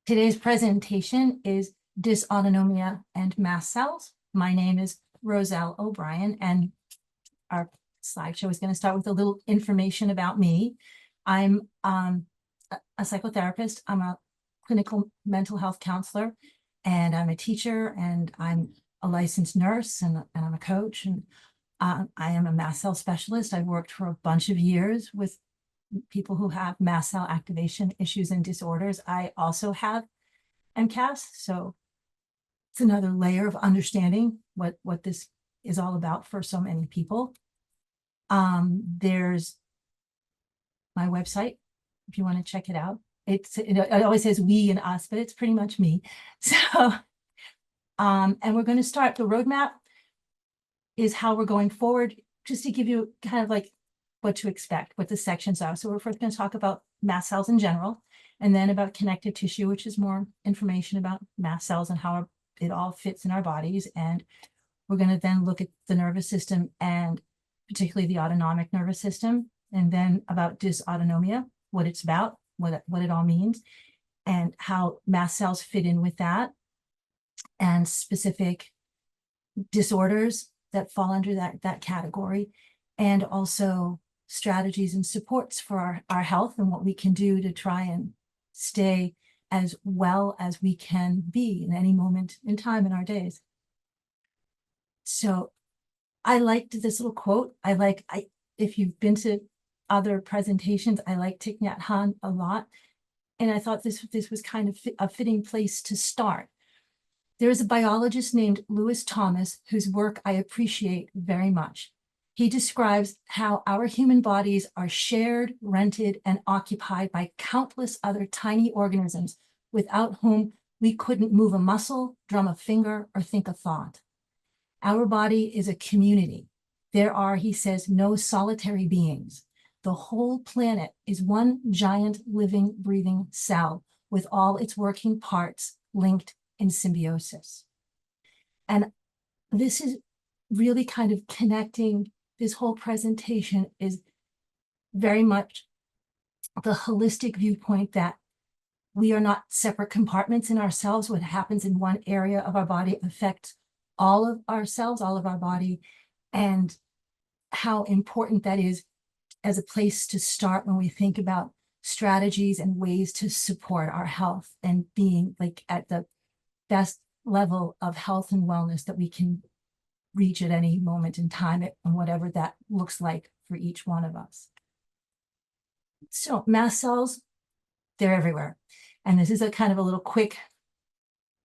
Today's presentation is dysautonomia and mast cells. My name is Roselle O'Brien, and our slideshow is going to start with a little information about me. I'm a psychotherapist. I'm a clinical mental health counselor, and I'm a teacher, and I'm a licensed nurse, and I'm a coach, and I am a mast cell specialist. I've worked for a bunch of years with people who have mast cell activation issues and disorders. I also have MCAS, so it's another layer of understanding what this is all about for so many people. There's my website if you want to check it out. It always says we and us, but it's pretty much me. So, and we're going to start. The roadmap is how we're going forward, just to give you kind of like what to expect, what the sections are. So we're first going to talk about mast cells in general, and then about connective tissue, which is more information about mast cells and how it all fits in our bodies. And we're going to then look at the nervous system, and particularly the autonomic nervous system, and then about dysautonomia, what it's about, what it all means, and how mast cells fit in with that, and specific disorders that fall under that category, and also strategies and supports for our health and what we can do to try and stay as well as we can be in any moment in time in our days. So I liked this little quote. If you've been to other presentations, I like Thich Nhat Hanh a lot. And I thought this was kind of a fitting place to start. There is a biologist named Lewis Thomas whose work I appreciate very much. He describes how our human bodies are shared, rented, and occupied by countless other tiny organisms without whom we couldn't move a muscle, drum a finger, or think a thought. Our body is a community. There are, he says, no solitary beings. The whole planet is one giant living, breathing cell with all its working parts linked in symbiosis. And this is really kind of connecting. This whole presentation is very much the holistic viewpoint that we are not separate compartments in ourselves. What happens in one area of our body affects all of our cells, all of our body, and how important that is as a place to start when we think about strategies and ways to support our health and being like at the best level of health and wellness that we can reach at any moment in time, and whatever that looks like for each one of us. So mast cells, they're everywhere. And this is a kind of a little quick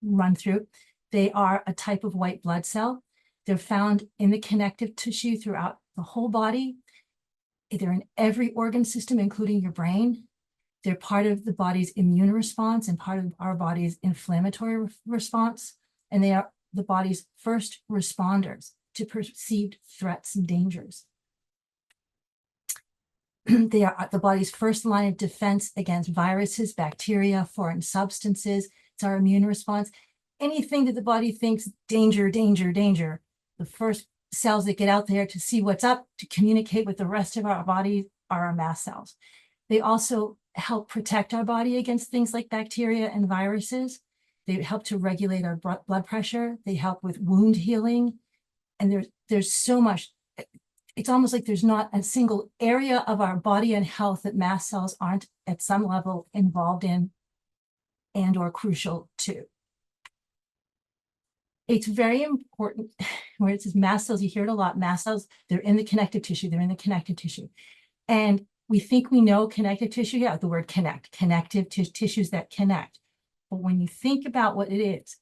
run through. They are a type of white blood cell. They're found in the connective tissue throughout the whole body. They're in every organ system, including your brain. They're part of the body's immune response and part of our body's inflammatory response. And they are the body's first responders to perceived threats and dangers. They are the body's first line of defense against viruses, bacteria, foreign substances. It's our immune response. Anything that the body thinks danger, danger, danger, the first cells that get out there to see what's up, to communicate with the rest of our body, are our mast cells. They also help protect our body against things like bacteria and viruses. They help to regulate our blood pressure. They help with wound healing. And there's so much. It's almost like there's not a single area of our body and health that mast cells aren't at some level involved in and or crucial to. It's very important where it says mast cells, you hear it a lot. Mast cells, they're in the connective tissue. They're in the connective tissue. And we think we know connective tissue. Yeah, the word connect, connective tissues that connect. But when you think about what it is,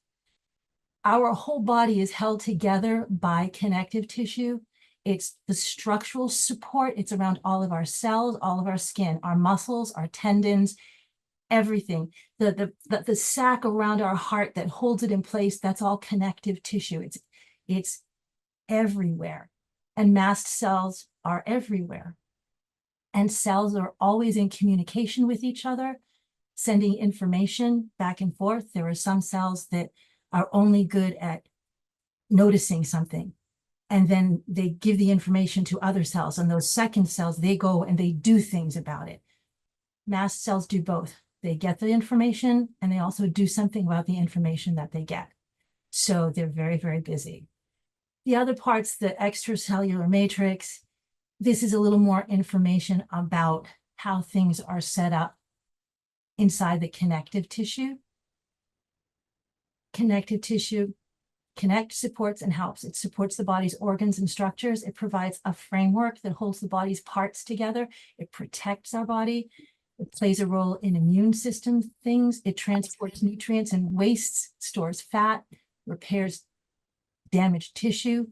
our whole body is held together by connective tissue. It's the structural support. It's around all of our cells, all of our skin, our muscles, our tendons, everything. The sac around our heart that holds it in place, that's all connective tissue. It's everywhere. And mast cells are everywhere. And cells are always in communication with each other, sending information back and forth. There are some cells that are only good at noticing something, and then they give the information to other cells, and those second cells, they go and they do things about it. Mast cells do both. They get the information and they also do something about the information that they get. So they're very, very busy. The other parts, the extracellular matrix, this is a little more information about how things are set up inside the connective tissue. Connective tissue connects, supports, and helps. It supports the body's organs and structures. It provides a framework that holds the body's parts together. It protects our body. It plays a role in immune system things. It transports nutrients and wastes, stores fat, repairs damaged tissue.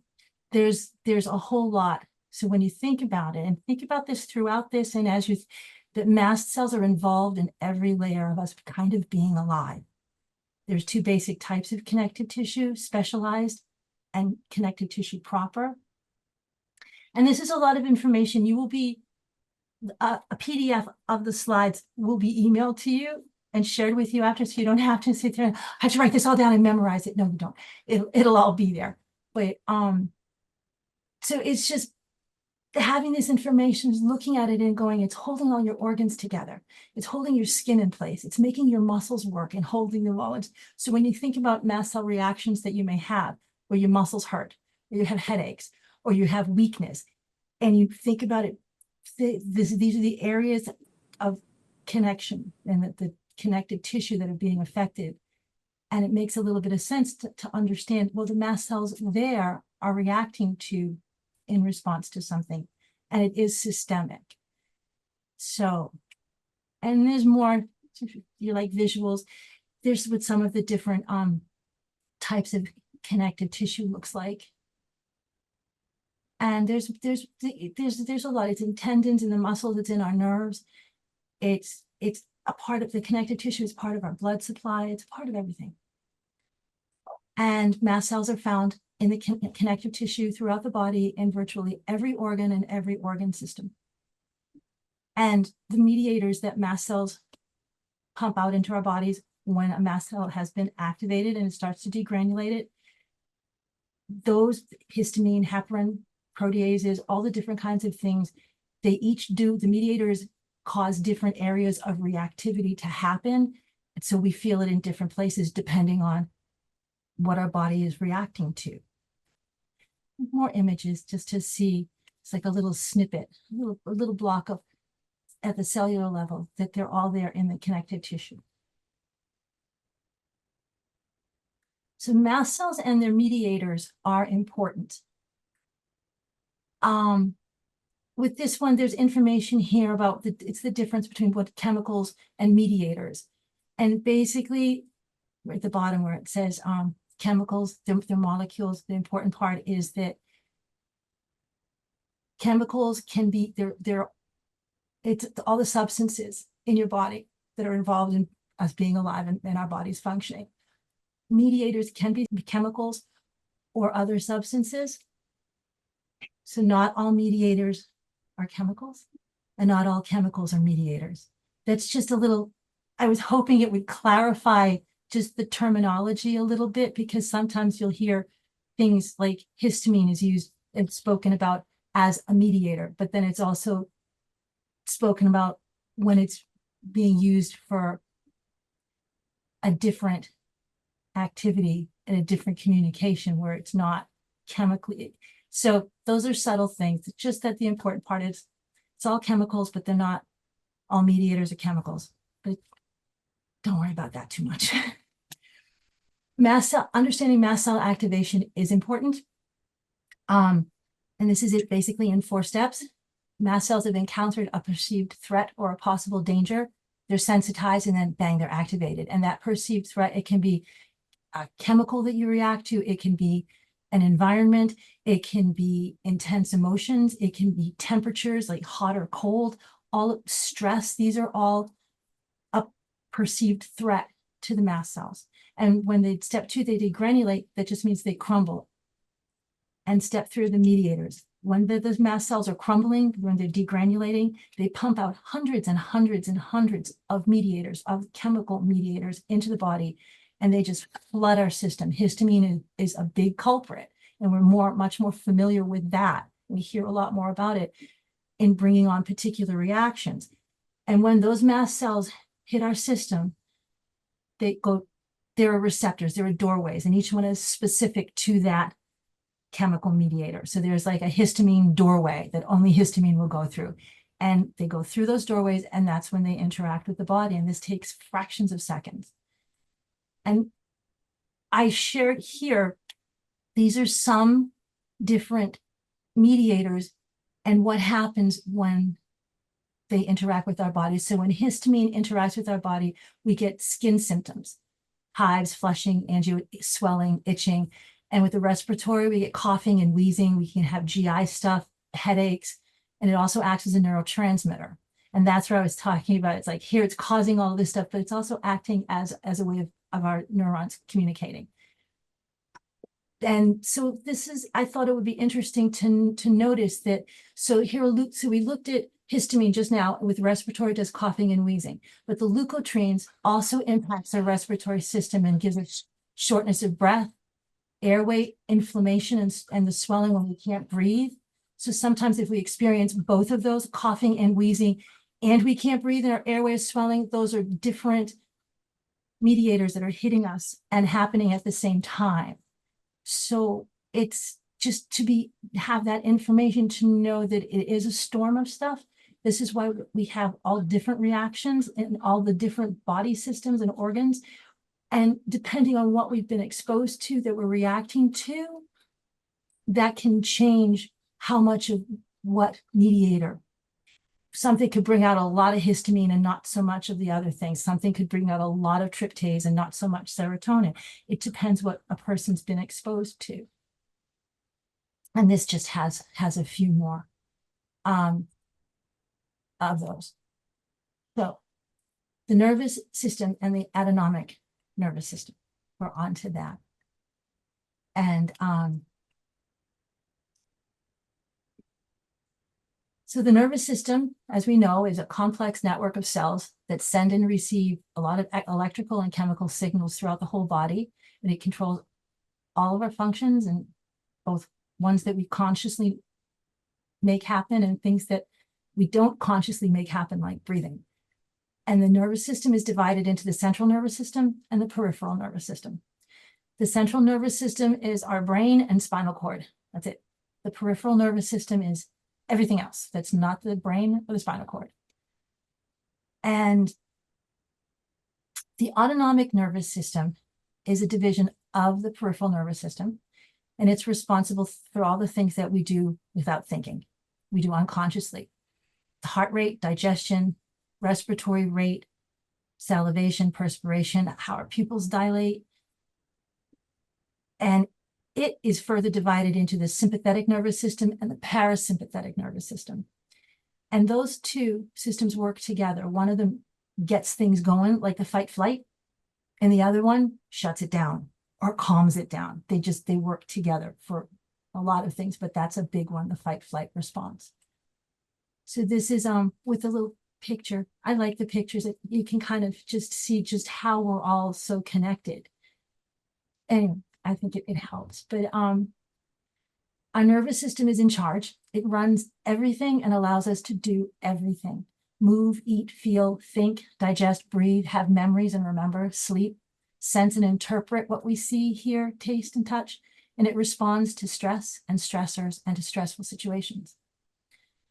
There's a whole lot. So when you think about it, and think about this throughout this, and as you, that mast cells are involved in every layer of us kind of being alive. There's two basic types of connective tissue, specialized and connective tissue proper. And this is a lot of information. You will be, a PDF of the slides will be emailed to you and shared with you after, so you don't have to sit there and I have to write this all down and memorize it. No, you don't. It'll all be there. But so it's just having this information, looking at it and going, it's holding all your organs together. It's holding your skin in place. It's making your muscles work and holding them all. So when you think about mast cell reactions that you may have, where your muscles hurt, or you have headaches, or you have weakness, and you think about it, these are the areas of connection and the connective tissue that are being affected. And it makes a little bit of sense to understand, well, the mast cells there are reacting to in response to something, and it is systemic. So, and there's more, you like visuals, there's what some of the different types of connective tissue looks like. And there's a lot. It's in tendons, in the muscles, it's in our nerves. It's a part of the connective tissue, is part of our blood supply, it's part of everything. And mast cells are found in the connective tissue throughout the body in virtually every organ and every organ system. And the mediators that mast cells pump out into our bodies when a mast cell has been activated and it starts to degranulate it, those histamine, heparin, proteases, all the different kinds of things, they each do, the mediators cause different areas of reactivity to happen. And so we feel it in different places depending on what our body is reacting to. More images just to see, it's like a little snippet, a little block of, at the cellular level, that they're all there in the connective tissue. So mast cells and their mediators are important. With this one, there's information here about it's the difference between what chemicals and mediators. And basically, right at the bottom where it says chemicals, their molecules, the important part is that chemicals can be, it's all the substances in your body that are involved in us being alive and our bodies functioning. Mediators can be chemicals or other substances. So not all mediators are chemicals, and not all chemicals are mediators. That's just a little, I was hoping it would clarify just the terminology a little bit, because sometimes you'll hear things like histamine is used and spoken about as a mediator, but then it's also spoken about when it's being used for a different activity and a different communication where it's not chemically. So those are subtle things. It's just that the important part is it's all chemicals, but they're not all mediators or chemicals. But don't worry about that too much. Understanding mast cell activation is important. And this is it basically in 4 steps. Mast cells have encountered a perceived threat or a possible danger. They're sensitized and then bang, they're activated. And that perceived threat, it can be a chemical that you react to. It can be an environment. It can be intense emotions. It can be temperatures like hot or cold, all stress. These are all a perceived threat to the mast cells. And when they step 2, they degranulate, that just means they crumble. And step 3 are the mediators. When those mast cells are crumbling, when they're degranulating, they pump out hundreds and hundreds and hundreds of mediators, of chemical mediators into the body, and they just flood our system. Histamine is a big culprit, and we're much more familiar with that. We hear a lot more about it in bringing on particular reactions. And when those mast cells hit our system, there are receptors, there are doorways, and each one is specific to that chemical mediator. So there's like a histamine doorway that only histamine will go through. And they go through those doorways, and that's when they interact with the body. And this takes fractions of seconds. And I shared here, these are some different mediators and what happens when they interact with our body. So when histamine interacts with our body, we get skin symptoms, hives, flushing, swelling, itching. And with the respiratory, we get coughing and wheezing. We can have GI stuff, headaches, and it also acts as a neurotransmitter. And that's what I was talking about. It's like here it's causing all this stuff, but it's also acting as a way of our neurons communicating. And so I thought it would be interesting to notice that. So we looked at histamine just now with respiratory, does coughing and wheezing, but the leukotrienes also impacts our respiratory system and gives us shortness of breath, airway inflammation, and the swelling when we can't breathe. So sometimes if we experience both of those, coughing and wheezing, and we can't breathe and our airway is swelling, those are different mediators that are hitting us and happening at the same time. So it's just to have that information to know that it is a storm of stuff. This is why we have all different reactions in all the different body systems and organs. And depending on what we've been exposed to that we're reacting to, that can change how much of what mediator. Something could bring out a lot of histamine and not so much of the other things. Something could bring out a lot of tryptase and not so much serotonin. It depends what a person's been exposed to. And this just has a few more of those. So the nervous system and the autonomic nervous system, we're on to that. And so the nervous system, as we know, is a complex network of cells that send and receive a lot of electrical and chemical signals throughout the whole body, and it controls all of our functions, and both ones that we consciously make happen and things that we don't consciously make happen, like breathing. And the nervous system is divided into the central nervous system and the peripheral nervous system. The central nervous system is our brain and spinal cord. That's it. The peripheral nervous system is everything else that's not the brain or the spinal cord. And the autonomic nervous system is a division of the peripheral nervous system, and it's responsible for all the things that we do without thinking. We do unconsciously. The heart rate, digestion, respiratory rate, salivation, perspiration, how our pupils dilate. And it is further divided into the sympathetic nervous system and the parasympathetic nervous system. And those two systems work together. One of them gets things going, like the fight flight, and the other one shuts it down or calms it down. They work together for a lot of things, but that's a big one, the fight flight response. So this is with a little picture. I like the pictures that you can kind of just see just how we're all so connected. Anyway, I think it helps. But our nervous system is in charge. It runs everything and allows us to do everything. Move, eat, feel, think, digest, breathe, have memories and remember, sleep, sense and interpret what we see, hear, taste, and touch. And it responds to stress and stressors and to stressful situations.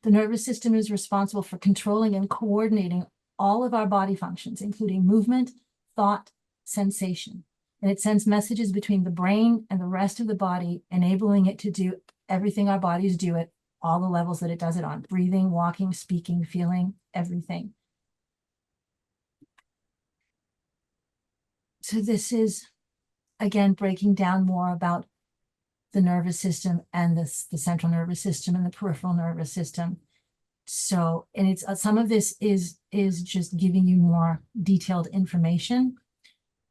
The nervous system is responsible for controlling and coordinating all of our body functions, including movement, thought, sensation. And it sends messages between the brain and the rest of the body, enabling it to do everything our bodies do at all the levels that it does it on: breathing, walking, speaking, feeling, everything. So this is, again, breaking down more about the nervous system and the central nervous system and the peripheral nervous system. So, and it's some of this is just giving you more detailed information,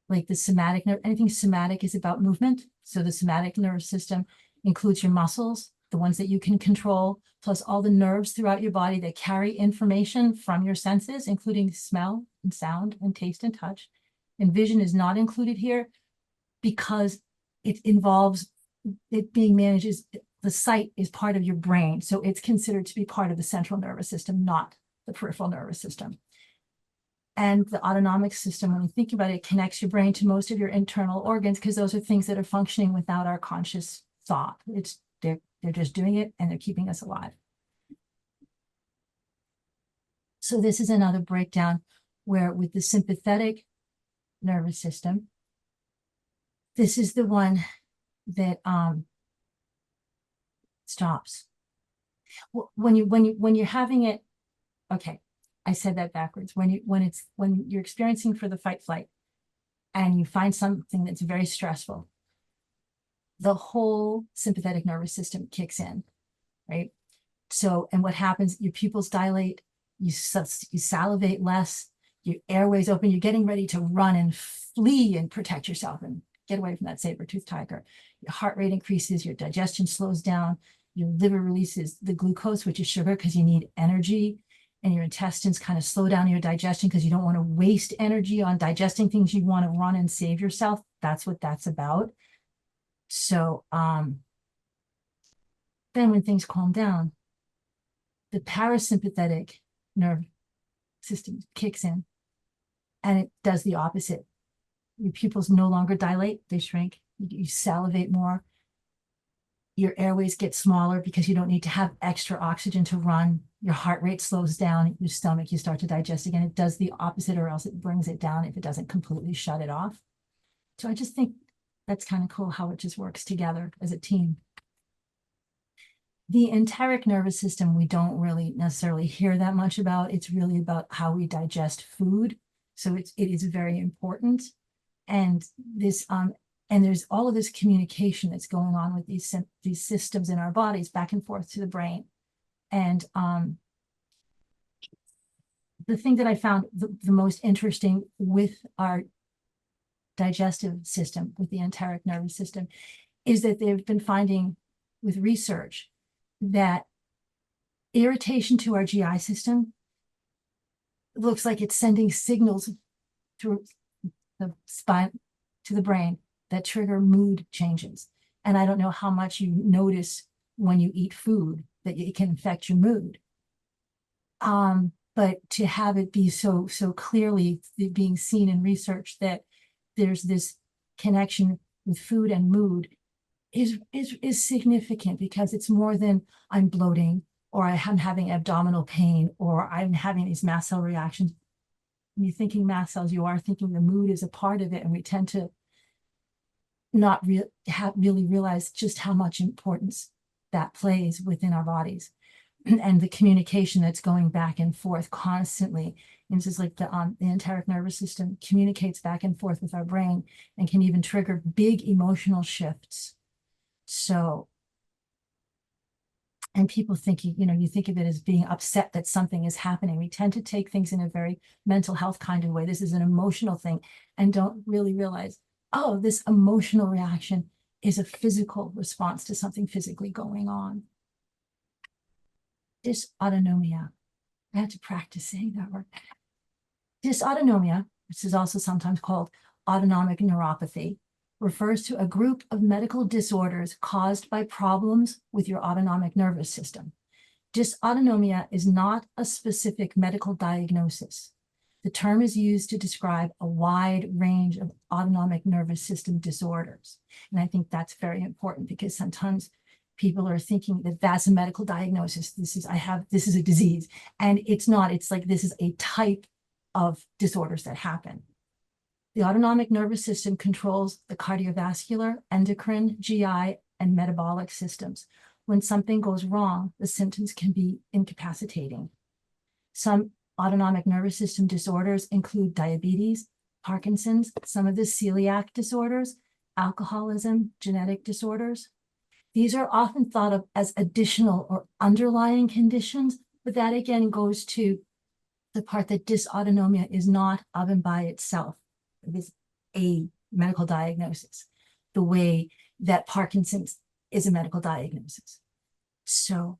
like the somatic nerve. Anything somatic is about movement. So the somatic nervous system includes your muscles, the ones that you can control, plus all the nerves throughout your body that carry information from your senses, including smell and sound and taste and touch. And vision is not included here because it involves it being managed. The sight is part of your brain, so it's considered to be part of the central nervous system, not the peripheral nervous system. And the autonomic system, when you think about it, connects your brain to most of your internal organs, because those are things that are functioning without our conscious thought. They're just doing it, and they're keeping us alive. So this is another breakdown where with the sympathetic nervous system, this is the one that stops. When you're having it, okay, I said that backwards. When you're experiencing for the fight flight and you find something that's very stressful, the whole sympathetic nervous system kicks in, right? So, and what happens, your pupils dilate, you salivate less, your airways open, you're getting ready to run and flee and protect yourself and get away from that saber-toothed tiger. Your heart rate increases, your digestion slows down, your liver releases the glucose, which is sugar, because you need energy, and your intestines kind of slow down your digestion because you don't want to waste energy on digesting things. You want to run and save yourself. That's what that's about. So then when things calm down, the parasympathetic nerve system kicks in, and it does the opposite. Your pupils no longer dilate, they shrink. You salivate more. Your airways get smaller because you don't need to have extra oxygen to run. Your heart rate slows down. Your stomach, you start to digest again. It does the opposite, or else it brings it down if it doesn't completely shut it off. So I just think that's kind of cool how it just works together as a team. The enteric nervous system, we don't really necessarily hear that much about. It's really about how we digest food. So it is very important. And this, and there's all of this communication that's going on with these systems in our bodies back and forth to the brain. And the thing that I found the most interesting with our digestive system, with the enteric nervous system, is that they've been finding with research that irritation to our GI system looks like it's sending signals through the spine to the brain that trigger mood changes. And I don't know how much you notice when you eat food that it can affect your mood. But to have it be so clearly being seen in research that there's this connection with food and mood is significant, because it's more than I'm bloating, or I'm having abdominal pain, or I'm having these mast cell reactions. When you're thinking mast cells, you are thinking the mood is a part of it, and we tend to not really realize just how much importance that plays within our bodies, and the communication that's going back and forth constantly. And this is like the enteric nervous system communicates back and forth with our brain and can even trigger big emotional shifts. So, and people think, you think of it as being upset that something is happening. We tend to take things in a very mental health kind of way. This is an emotional thing, and don't really realize, oh, this emotional reaction is a physical response to something physically going on. Dysautonomia. I had to practice saying that word. Dysautonomia, which is also sometimes called autonomic neuropathy, refers to a group of medical disorders caused by problems with your autonomic nervous system. Dysautonomia is not a specific medical diagnosis. The term is used to describe a wide range of autonomic nervous system disorders. And I think that's very important, because sometimes people are thinking that that's a medical diagnosis. This is a disease. And it's not. It's like, this is a type of disorders that happen. The autonomic nervous system controls the cardiovascular, endocrine, GI, and metabolic systems. When something goes wrong, the symptoms can be incapacitating. Some autonomic nervous system disorders include diabetes, Parkinson's, some of the celiac disorders, alcoholism, genetic disorders. These are often thought of as additional or underlying conditions, but that again goes to the part that dysautonomia is not of and by itself. It is a medical diagnosis, the way that Parkinson's is a medical diagnosis. So,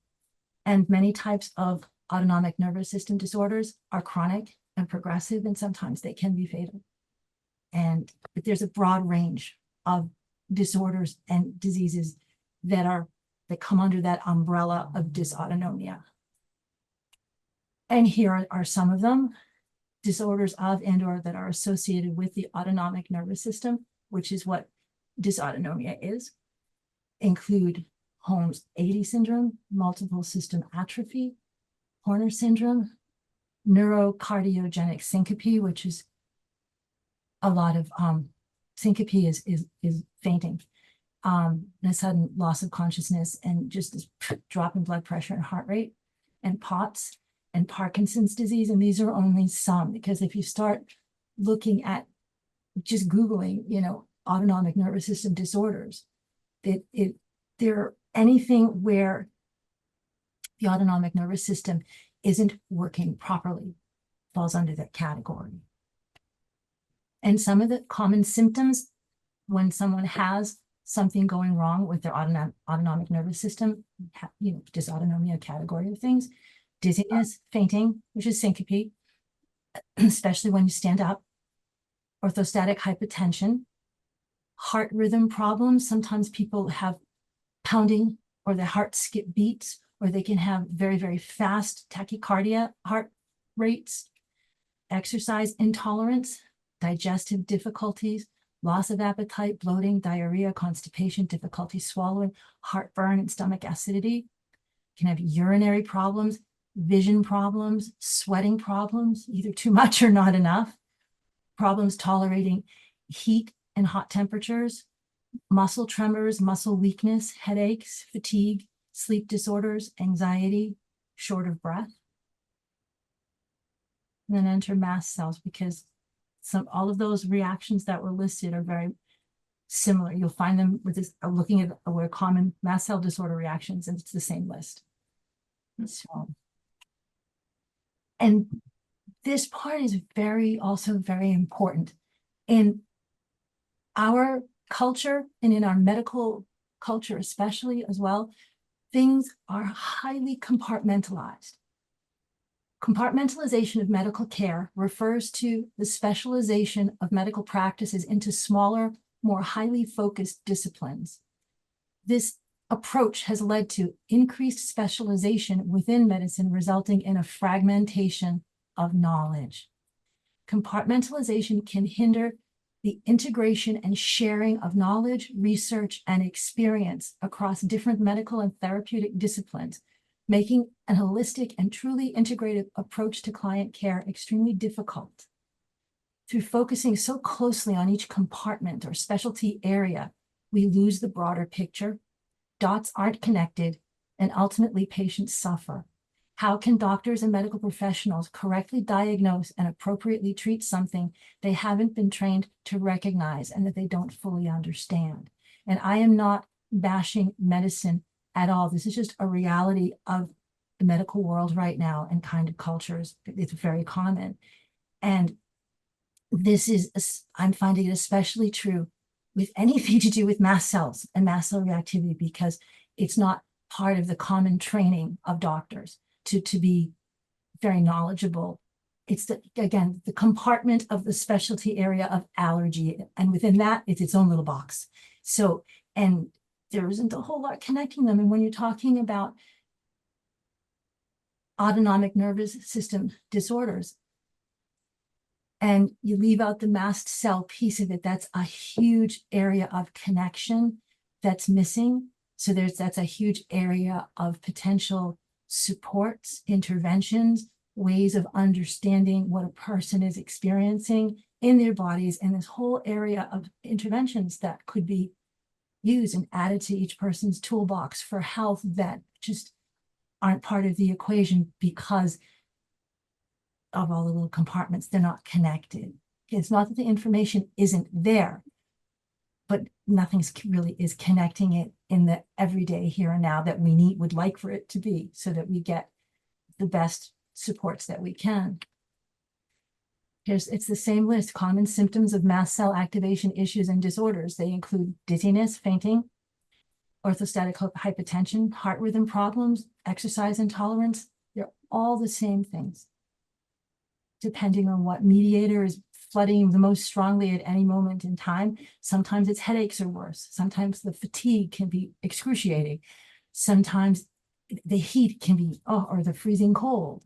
and many types of autonomic nervous system disorders are chronic and progressive, and sometimes they can be fatal. But there's a broad range of disorders and diseases that come under that umbrella of dysautonomia. And here are some of them. disorders of and/or that are associated with the autonomic nervous system, which is what dysautonomia is, include Holmes 80 syndrome, multiple system atrophy, Horner syndrome, neurocardiogenic syncope, which is a lot of syncope is fainting, a sudden loss of consciousness, and just this drop in blood pressure and heart rate, and POTS and Parkinson's disease. And these are only some, because if you start looking at just Googling, you know, autonomic nervous system disorders, they're anything where the autonomic nervous system isn't working properly falls under that category. And some of the common symptoms when someone has something going wrong with their autonomic nervous system, you know, dysautonomia category of things, dizziness, fainting, which is syncope, especially when you stand up, orthostatic hypotension, heart rhythm problems. Sometimes people have pounding or their heart skip beats, or they can have very, very fast tachycardia heart rates, exercise intolerance, digestive difficulties, loss of appetite, bloating, diarrhea, constipation, difficulty swallowing, heartburn, and stomach acidity. Can have urinary problems, vision problems, sweating problems, either too much or not enough, problems tolerating heat and hot temperatures, muscle tremors, muscle weakness, headaches, fatigue, sleep disorders, anxiety, short of breath. And then enter mast cells, because all of those reactions that were listed are very similar. You'll find them with this, looking at where common mast cell disorder reactions, and it's the same list. So, and this part is also very important in our culture and in our medical culture, especially as well. Things are highly compartmentalized. Compartmentalization of medical care refers to the specialization of medical practices into smaller, more highly focused disciplines. This approach has led to increased specialization within medicine, resulting in a fragmentation of knowledge. Compartmentalization can hinder the integration and sharing of knowledge, research, and experience across different medical and therapeutic disciplines, making a holistic and truly integrated approach to client care extremely difficult. Through focusing so closely on each compartment or specialty area, we lose the broader picture. Dots aren't connected, and ultimately patients suffer. How can doctors and medical professionals correctly diagnose and appropriately treat something they haven't been trained to recognize and that they don't fully understand? And I am not bashing medicine at all. This is just a reality of the medical world right now and kind of cultures. It's very common. And this is, I'm finding it especially true with anything to do with mast cells and mast cell reactivity, because it's not part of the common training of doctors to be very knowledgeable. It's again, the compartment of the specialty area of allergy. And within that, it's its own little box. So, and there isn't a whole lot connecting them. And when you're talking about autonomic nervous system disorders, and you leave out the mast cell piece of it, that's a huge area of connection that's missing. So that's a huge area of potential supports, interventions, ways of understanding what a person is experiencing in their bodies, and this whole area of interventions that could be used and added to each person's toolbox for health that just aren't part of the equation because of all the little compartments. They're not connected. It's not that the information isn't there, but nothing really is connecting it in the everyday here and now that we would like for it to be, so that we get the best supports that we can. It's the same list: common symptoms of mast cell activation issues and disorders. They include dizziness, fainting, orthostatic hypotension, heart rhythm problems, exercise intolerance. They're all the same things, depending on what mediator is flooding the most strongly at any moment in time. Sometimes it's headaches are worse. Sometimes the fatigue can be excruciating. Sometimes the heat can be, or the freezing cold.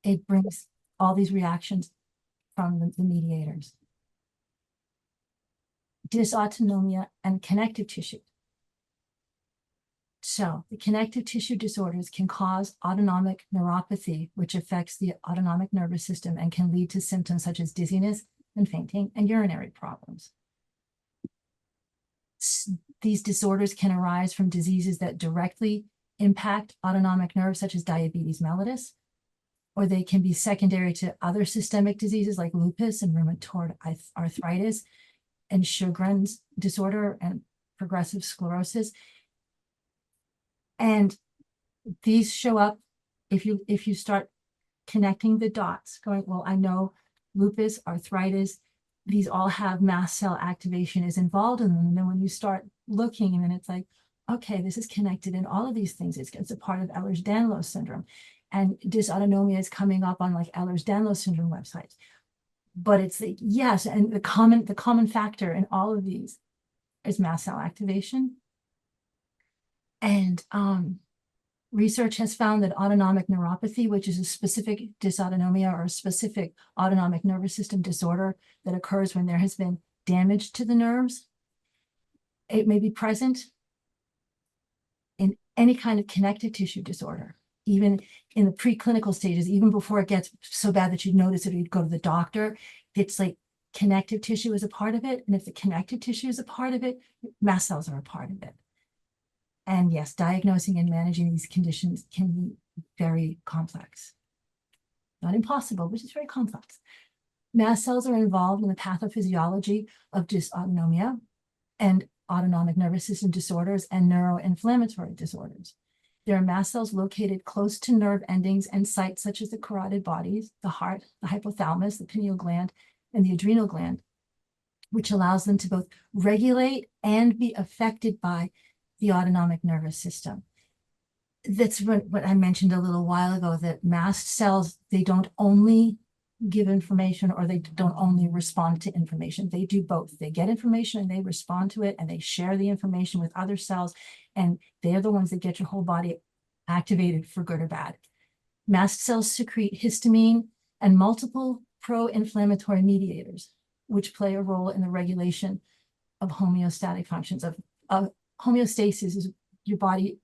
It brings all these reactions from the mediators. Dysautonomia and connective tissue. So the connective tissue disorders can cause autonomic neuropathy, which affects the autonomic nervous system and can lead to symptoms such as dizziness and fainting and urinary problems. These disorders can arise from diseases that directly impact autonomic nerves, such as diabetes mellitus, or they can be secondary to other systemic diseases like lupus and rheumatoid arthritis and Sjogren's disorder and progressive sclerosis. And these show up if you start connecting the dots, going, well, I know lupus, arthritis, these all have mast cell activation is involved in them. And then when you start looking, and then it's like, okay, this is connected in all of these things. It's a part of Ehlers-Danlos syndrome. And dysautonomia is coming up on like Ehlers-Danlos syndrome websites. But it's the, yes, and the common factor in all of these is mast cell activation. And research has found that autonomic neuropathy, which is a specific dysautonomia or a specific autonomic nervous system disorder that occurs when there has been damage to the nerves, it may be present in any kind of connective tissue disorder, even in the preclinical stages, even before it gets so bad that you'd notice it or you'd go to the doctor. It's like connective tissue is a part of it. And if the connective tissue is a part of it, mast cells are a part of it. And yes, diagnosing and managing these conditions can be very complex. Not impossible, but it's very complex. Mast cells are involved in the pathophysiology of dysautonomia and autonomic nervous system disorders and neuroinflammatory disorders. There are mast cells located close to nerve endings and sites such as the carotid bodies, the heart, the hypothalamus, the pineal gland, and the adrenal gland, which allows them to both regulate and be affected by the autonomic nervous system. That's what I mentioned a little while ago, that mast cells, they don't only give information or they don't only respond to information. They do both. They get information and they respond to it and they share the information with other cells, and they're the ones that get your whole body activated for good or bad. Mast cells secrete histamine and multiple pro-inflammatory mediators, which play a role in the regulation of homeostatic functions. Homeostasis is your body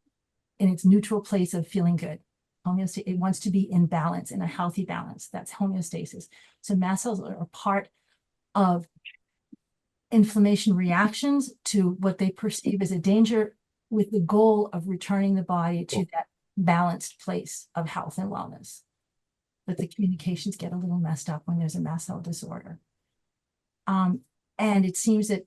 in its neutral place of feeling good. It wants to be in balance, in a healthy balance. That's homeostasis. So mast cells are a part of inflammation reactions to what they perceive as a danger, with the goal of returning the body to that balanced place of health and wellness. But the communications get a little messed up when there's a mast cell disorder. And it seems that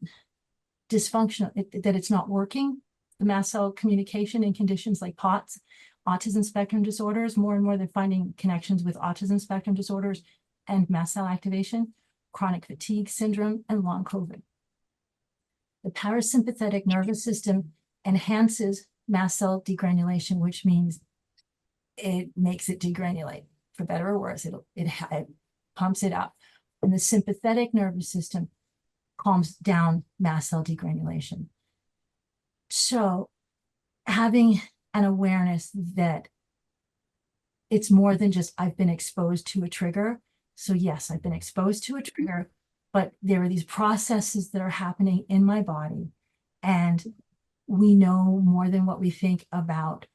that it's not working, the mast cell communication in conditions like POTS, autism spectrum disorders. More and more they're finding connections with autism spectrum disorders and mast cell activation, chronic fatigue syndrome, and long COVID. The parasympathetic nervous system enhances mast cell degranulation, which means it makes it degranulate, for better or worse. It pumps it up. And the sympathetic nervous system calms down mast cell degranulation. So having an awareness that it's more than just I've been exposed to a trigger. So yes, I've been exposed to a trigger, but there are these processes that are happening in my body, and we know more than what we think about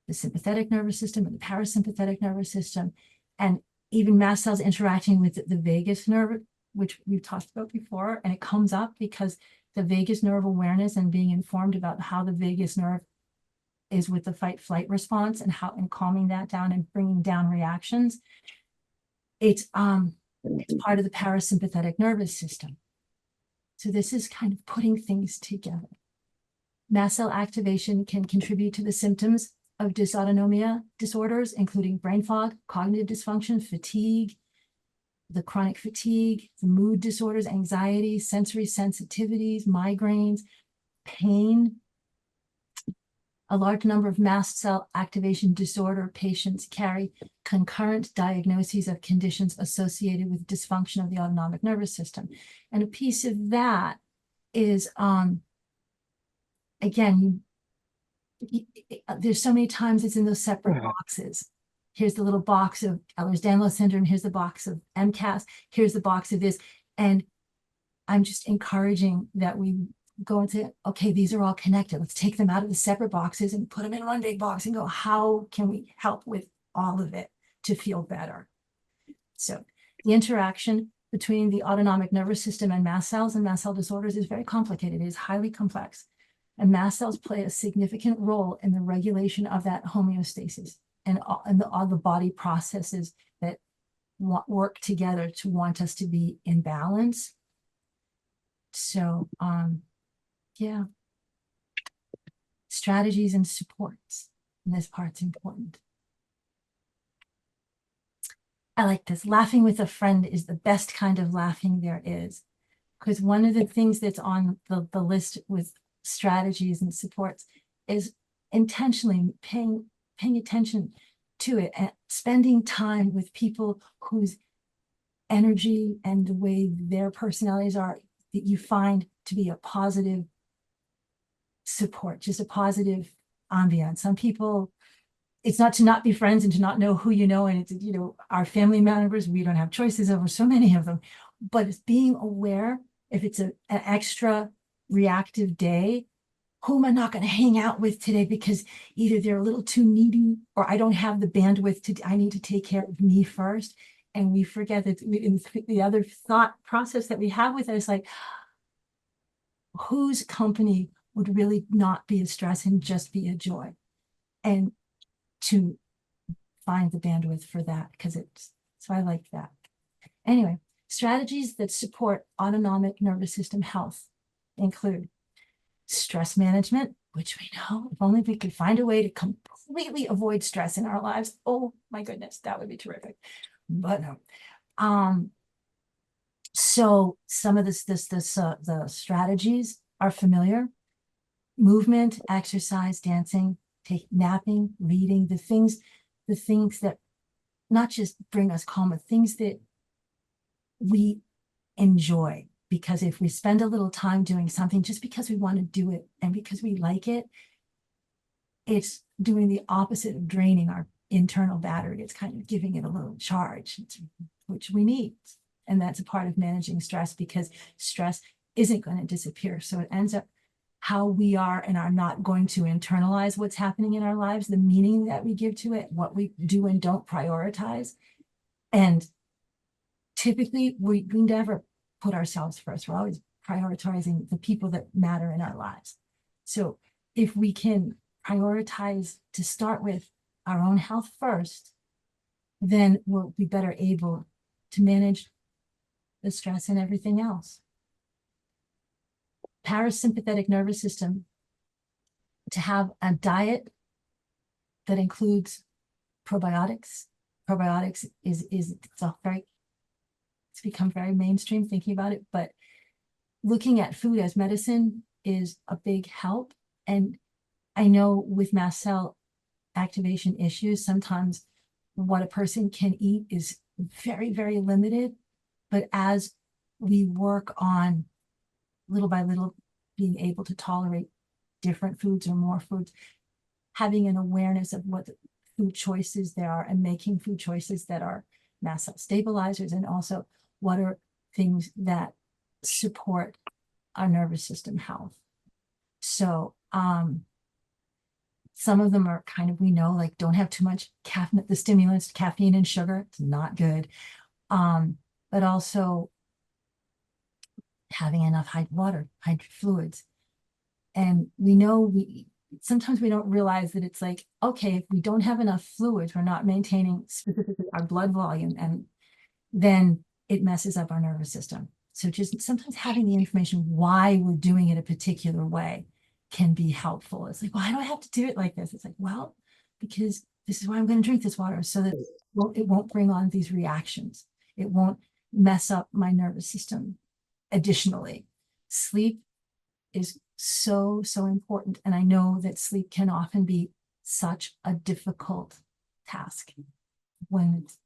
the sympathetic nervous system and the parasympathetic nervous system, and even mast cells interacting with the vagus nerve, which we've talked about before. And it comes up because the vagus nerve awareness and being informed about how the vagus nerve is with the fight-flight response and calming that down and bringing down reactions. It's part of the parasympathetic nervous system. So this is kind of putting things together. Mast cell activation can contribute to the symptoms of dysautonomia disorders, including brain fog, cognitive dysfunction, fatigue, the chronic fatigue, the mood disorders, anxiety, sensory sensitivities, migraines, pain. A large number of mast cell activation disorder patients carry concurrent diagnoses of conditions associated with dysfunction of the autonomic nervous system. And a piece of that is, again, there's so many times it's in those separate boxes. here's the little box of Ehlers-Danlos syndrome, here's the box of MCAS, here's the box of this. And I'm just encouraging that we go into, okay, these are all connected. Let's take them out of the separate boxes and put them in one big box and go, how can we help with all of it to feel better? So the interaction between the autonomic nervous system and mast cells and mast cell disorders is very complicated. It is highly complex. And mast cells play a significant role in the regulation of that homeostasis and all the body processes that work together to want us to be in balance. So, yeah. Strategies and supports. And this part's important. I like this. Laughing with a friend is the best kind of laughing there is. Because one of the things that's on the list with strategies and supports is intentionally paying attention to it and spending time with people whose energy and the way their personalities are that you find to be a positive support, just a positive ambiance. Some people, it's not to not be friends and to not know who you know, and it's, you know, our family members, we don't have choices over so many of them, but it's being aware if it's an extra reactive day, who am I not going to hang out with today because either they're a little too needy or I don't have the bandwidth I need to take care of me first. And we forget that in the other thought process that we have with it is like, whose company would really not be a stress and just be a joy? And to find the bandwidth for that, because so I like that. Anyway, strategies that support autonomic nervous system health include stress management, which we know, if only we could find a way to completely avoid stress in our lives, oh my goodness, that would be terrific. But no. So some of the strategies are familiar: movement, exercise, dancing, napping, reading, the things that not just bring us calm, but things that we enjoy. Because if we spend a little time doing something just because we want to do it and because we like it, it's doing the opposite of draining our internal battery. It's kind of giving it a little charge, which we need. And that's a part of managing stress, because stress isn't going to disappear. So it ends up how we are and are not going to internalize what's happening in our lives, the meaning that we give to it, what we do and don't prioritize. And typically we never put ourselves first. We're always prioritizing the people that matter in our lives. So if we can prioritize to start with our own health first, then we'll be better able to manage the stress and everything else. Parasympathetic nervous system, to have a diet that includes probiotics. Probiotics it's become very mainstream thinking about it, but looking at food as medicine is a big help. And I know with mast cell activation issues, sometimes what a person can eat is very, very limited. But as we work on little by little being able to tolerate different foods or more foods, having an awareness of what the food choices there are and making food choices that are mast cell stabilizers, and also what are things that support our nervous system health. So some of them are kind of, we know, like don't have too much caffeine, the stimulants, caffeine and sugar, it's not good. But also having enough hydrated fluids. And we know sometimes we don't realize that it's like, okay, if we don't have enough fluids, we're not maintaining specifically our blood volume, and then it messes up our nervous system. So just sometimes having the information why we're doing it a particular way can be helpful. It's like, why do I have to do it like this? It's like, well, because this is why I'm going to drink this water, so that it won't bring on these reactions. It won't mess up my nervous system. Additionally, sleep is so important. And I know that sleep can often be such a difficult task when it's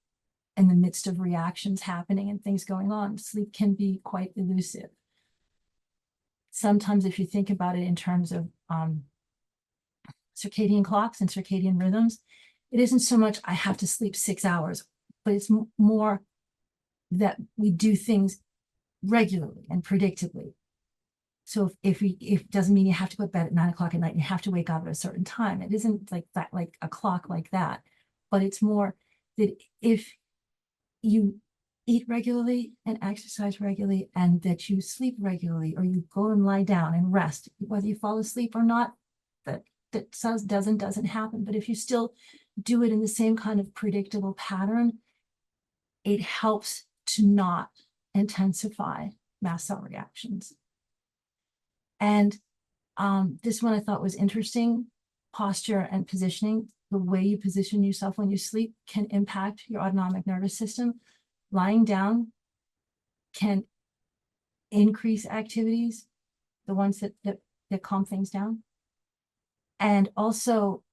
in the midst of reactions happening and things going on. Sleep can be quite elusive. Sometimes if you think about it in terms of circadian clocks and circadian rhythms, it isn't so much I have to sleep 6 hours, but it's more that we do things regularly and predictably. So if it doesn't mean you have to go to bed at 9 o'clock at night, you have to wake up at a certain time. It isn't like that, like a clock like that, but it's more that if you eat regularly and exercise regularly and that you sleep regularly, or you go and lie down and rest, whether you fall asleep or not, that doesn't happen. But if you still do it in the same kind of predictable pattern, it helps to not intensify mast cell reactions. And this one I thought was interesting. Posture and positioning, the way you position yourself when you sleep can impact your autonomic nervous system. Lying down can increase activities, the ones that calm things down. And also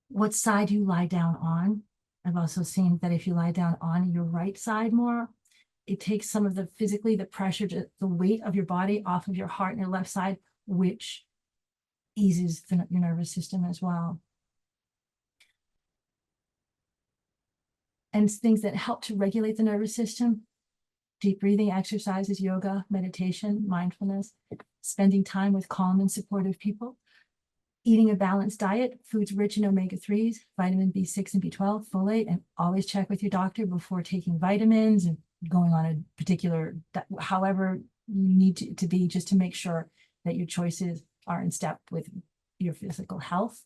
what side you lie down on. I've also seen that if you lie down on your right side more, it takes some of the pressure, the weight of your body off of your heart and your left side, which eases your nervous system as well. And things that help to regulate the nervous system: deep breathing exercises, yoga, meditation, mindfulness, spending time with calm and supportive people, eating a balanced diet, foods rich in omega-3s, vitamin B6 and B12, folate, and always check with your doctor before taking vitamins and going on a particular, however you need to be, just to make sure that your choices are in step with your physical health,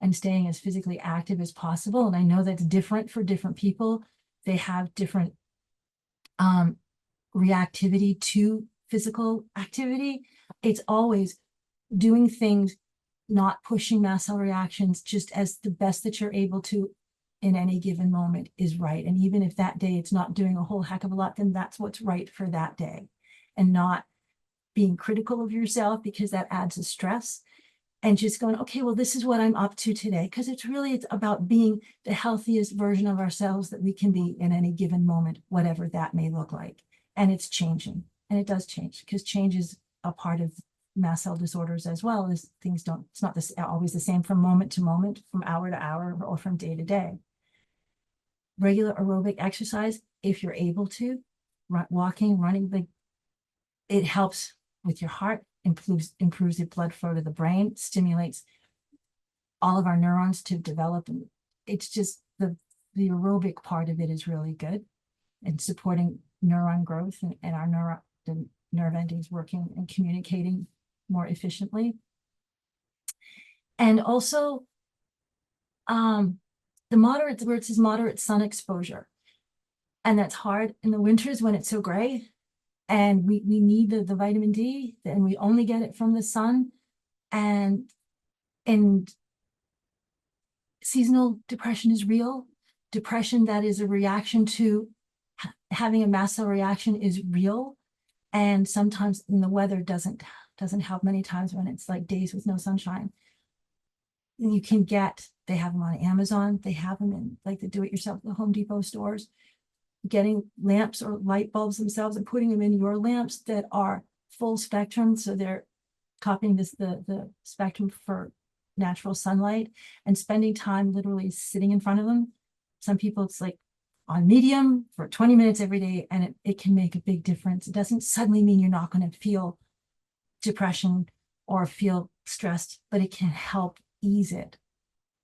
and staying as physically active as possible. And I know that's different for different people. They have different reactivity to physical activity. It's always doing things, not pushing mast cell reactions, just as the best that you're able to in any given moment is right. And even if that day it's not doing a whole heck of a lot, then that's what's right for that day, and not being critical of yourself, because that adds a stress. And just going, okay, well, this is what I'm up to today, because it's about being the healthiest version of ourselves that we can be in any given moment, whatever that may look like. And it's changing, and it does change, because change is a part of mast cell disorders as well. As things it's not always the same from moment to moment, from hour to hour, or from day to day. Regular aerobic exercise, if you're able to, walking, running, it helps with your heart, improves the blood flow to the brain, stimulates all of our neurons to develop. And it's just the aerobic part of it is really good, and supporting neuron growth and our the nerve endings working and communicating more efficiently. And also the moderate, where it says moderate sun exposure. And that's hard in the winters when it's so gray, and we need the vitamin D, and we only get it from the sun. And seasonal depression is real. Depression that is a reaction to having a mast cell reaction is real. And sometimes in the weather doesn't help. Many times when it's like days with no sunshine, you can they have them on Amazon, they have them in like the do-it-yourself, the Home Depot stores, getting lamps or light bulbs themselves and putting them in your lamps that are full spectrum. So they're copying the spectrum for natural sunlight, and spending time literally sitting in front of them. Some people it's like on medium for 20 minutes every day, and it can make a big difference. It doesn't suddenly mean you're not going to feel depression or feel stressed, but it can help ease it,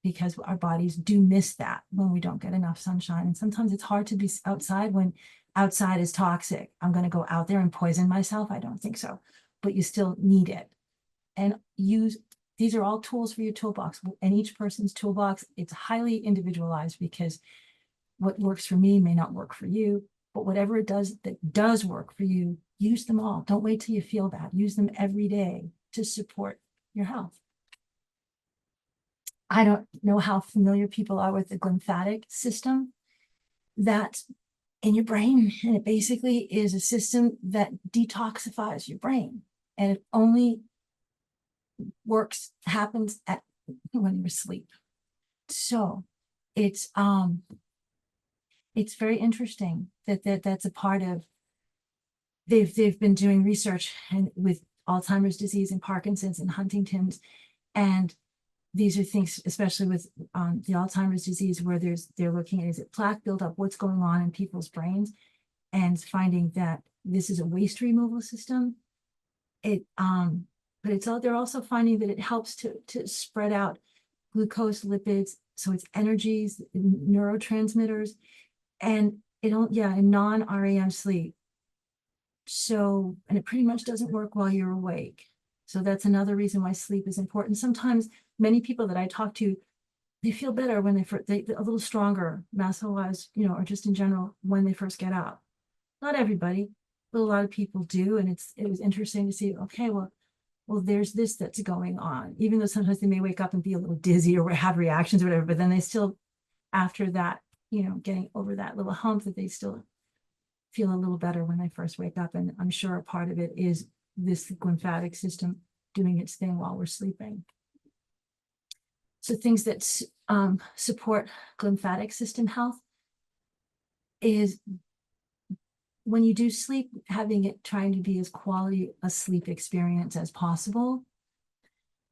because our bodies do miss that when we don't get enough sunshine. And sometimes it's hard to be outside when outside is toxic. I'm going to go out there and poison myself? I don't think so. But you still need it. And these are all tools for your toolbox. And each person's toolbox, it's highly individualized, because what works for me may not work for you. But whatever it does that does work for you, use them all. Don't wait till you feel bad. Use them every day to support your health. I don't know how familiar people are with the glymphatic system that's in your brain. And it basically is a system that detoxifies your brain. And it only happens when you're asleep. So it's very interesting that's a part of, they've been doing research and with Alzheimer's disease and Parkinson's and Huntington's, and these are things, especially with the Alzheimer's disease, where they're looking at, is it plaque buildup, what's going on in people's brains, and finding that this is a waste removal system. But they're also finding that it helps to spread out glucose, lipids, so it's energies, neurotransmitters, and in non-REM sleep. So, and it pretty much doesn't work while you're awake. So that's another reason why sleep is important. Sometimes many people that I talk to, they feel better when they're a little stronger, mast cell wise, or just in general, when they first get up. Not everybody, but a lot of people do. And it was interesting to see, okay, well, there's this that's going on, even though sometimes they may wake up and be a little dizzy or have reactions or whatever, but then they still, after that, getting over that little hump, that they still feel a little better when they first wake up. And I'm sure a part of it is this glymphatic system doing its thing while we're sleeping. So things that support glymphatic system health is, when you do sleep, trying to be as quality a sleep experience as possible,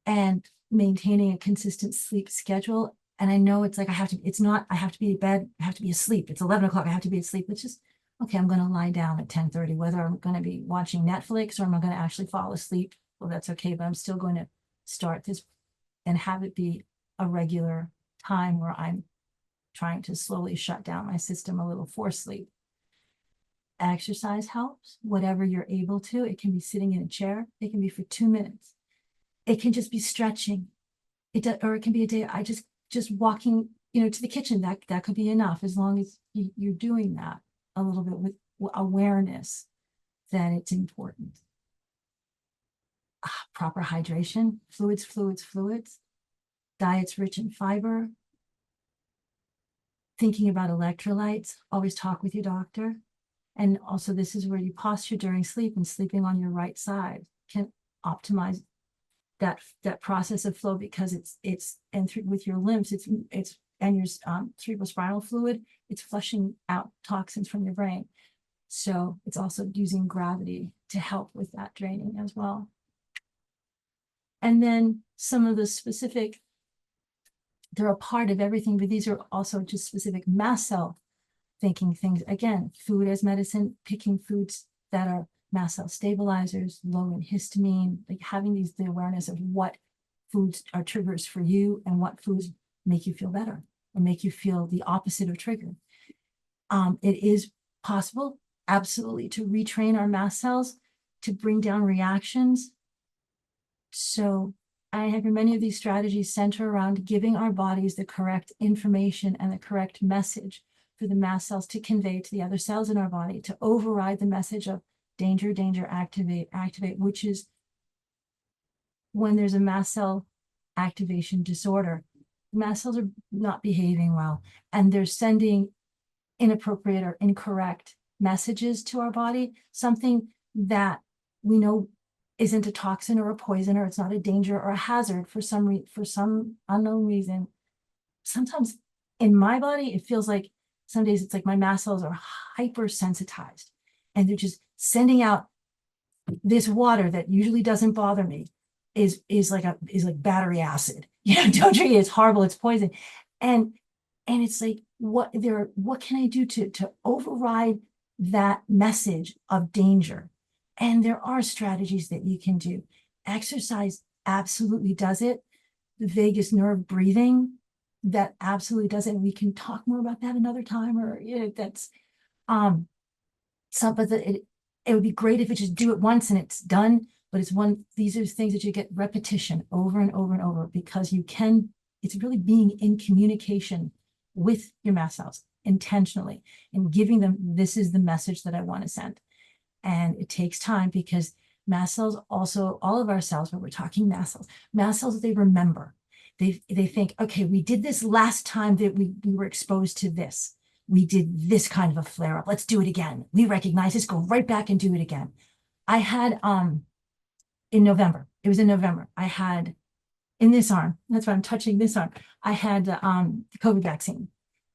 and maintaining a consistent sleep schedule. And I know it's like, I have to be in bed, I have to be asleep. It's 11 o'clock, I have to be asleep. It's just, okay, I'm going to lie down at 10:30, whether I'm going to be watching Netflix or am I going to actually fall asleep. Well, that's okay, but I'm still going to start this and have it be a regular time where I'm trying to slowly shut down my system a little for sleep. Exercise helps, whatever you're able to. It can be sitting in a chair. It can be for 2 minutes. It can just be stretching. Or it can be a day, I just walking, to the kitchen. That could be enough, as long as you're doing that a little bit with awareness that it's important. Proper hydration, fluids. Diets rich in fiber. Thinking about electrolytes, always talk with your doctor. And also, this is where you posture during sleep, and sleeping on your right side can optimize that process of flow, because with your lymph, and your cerebrospinal fluid, it's flushing out toxins from your brain. So it's also using gravity to help with that draining as well. And then some of the specific, they're a part of everything, but these are also just specific mast cell thinking things. Again, food as medicine, picking foods that are mast cell stabilizers, low in histamine, like having the awareness of what foods are triggers for you and what foods make you feel better or make you feel the opposite of trigger. It is possible, absolutely, to retrain our mast cells to bring down reactions. So many of these strategies center around giving our bodies the correct information and the correct message for the mast cells to convey to the other cells in our body, to override the message of danger, activate, which is when there's a mast cell activation disorder. Mast cells are not behaving well, and they're sending inappropriate or incorrect messages to our body, something that we know isn't a toxin or a poison, or it's not a danger or a hazard for some unknown reason. Sometimes in my body, it feels like some days it's like my mast cells are hypersensitized, and they're just sending out this water that usually doesn't bother me is like battery acid. Don't drink it, it's horrible, it's poison. And it's like, what can I do to override that message of danger? And there are strategies that you can do. Exercise absolutely does it. The vagus nerve breathing, that absolutely does it. And we can talk more about that another time, or that's something that it would be great if it just do it once and it's done. But these are things that you get repetition over and over and over, because it's really being in communication with your mast cells intentionally and giving them, this is the message that I want to send. And it takes time, because mast cells also, all of our cells, but we're talking mast cells, they remember. They think, okay, we did this last time that we were exposed to this. We did this kind of a flare up. Let's do it again. We recognize this, go right back and do it again. I had, in November, I had in this arm, that's why I'm touching this arm, I had the COVID vaccine.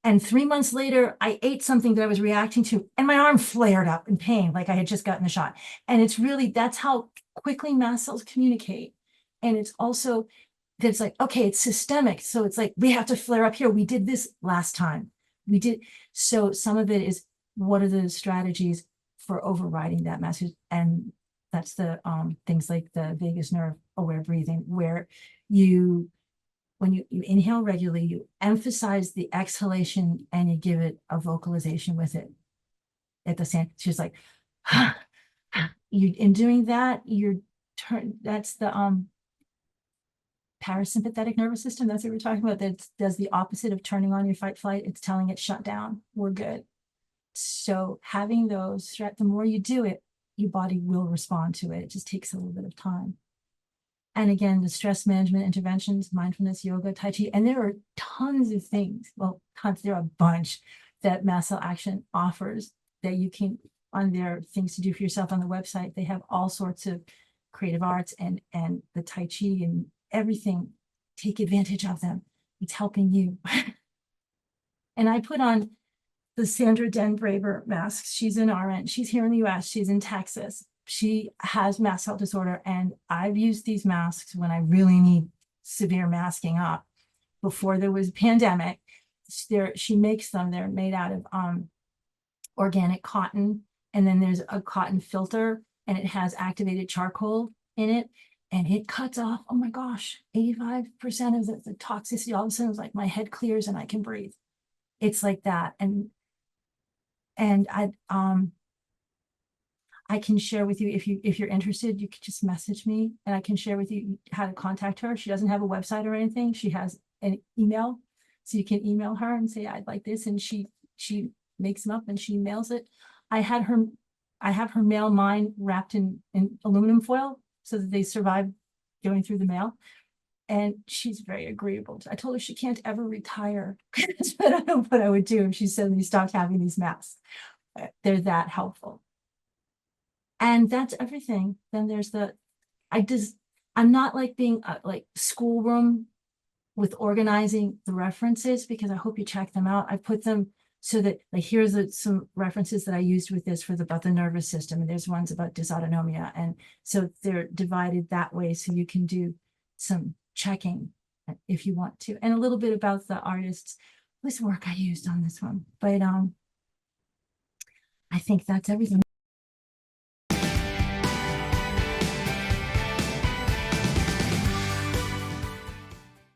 And 3 months later, I ate something that I was reacting to, and my arm flared up in pain, like I had just gotten the shot. And it's really, that's how quickly mast cells communicate. And it's also, it's like, okay, it's systemic. So it's like, we have to flare up here. We did this last time. We did. So some of it is, what are the strategies for overriding that message? And that's the things like the vagus nerve aware breathing, where you, when you inhale regularly, you emphasize the exhalation and you give it a vocalization with it at the same. She's like, you, in doing that, you're that's the parasympathetic nervous system. That's what we're talking about. That does the opposite of turning on your fight flight. It's telling it shut down. We're good. So having those, the more you do it, your body will respond to it. It just takes a little bit of time. And again, the stress management interventions, mindfulness, yoga, Tai Chi, and there are tons of things. Well, tons, there are a bunch that Mast Cell Action offers that you can, on their things to do for yourself on the website. They have all sorts of creative arts and the Tai Chi and everything. Take advantage of them. It's helping you. And I put on the Sandra Den-Braber masks. She's an RN. She's here in the US. She's in Texas. She has mast cell disorder. And I've used these masks when I really need severe masking up. Before there was a pandemic, she makes them. They're made out of organic cotton. And then there's a cotton filter, and it has activated charcoal in it. And it cuts off, oh my gosh, 85% of the toxicity. All of a sudden, it's like my head clears and I can breathe. It's like that. And I can share with you, if you're interested, you could just message me and I can share with you how to contact her. She doesn't have a website or anything. She has an email. So you can email her and say, I'd like this. And she makes them up and she mails it. I have her mail mine wrapped in aluminum foil so that they survive going through the mail. And she's very agreeable. I told her she can't ever retire. I don't know what I would do if she suddenly stopped having these masks. They're that helpful. And that's everything. Then there's I'm not like being like schoolroom with organizing the references, because I hope you check them out. I put them so that, like, here's some references that I used with this about the nervous system. And there's ones about dysautonomia. And so they're divided that way. So you can do some checking if you want to, and a little bit about the artists whose work I used on this one. But I think that's everything.